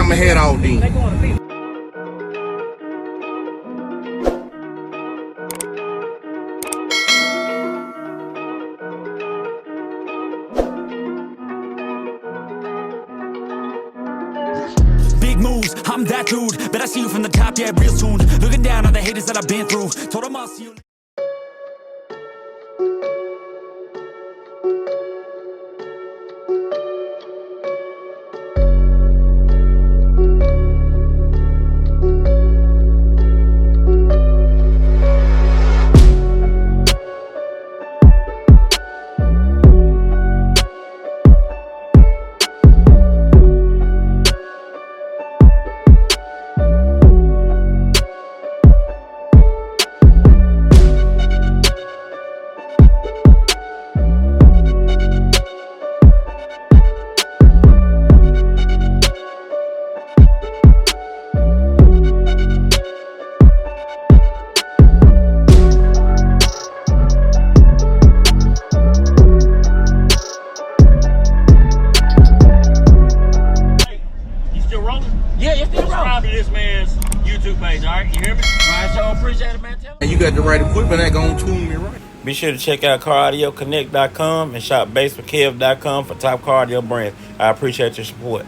I'ma head out then. Big moves, I'm that dude. Bet I see you from the top, yeah, real soon. Looking down on the haters that I've been through. Told them I'll see you. And you got the right equipment that gonna tune me right. Be sure to check out CarAudioConnect.com and shop BASSWITHKEV.com for top car audio brands. I appreciate your support.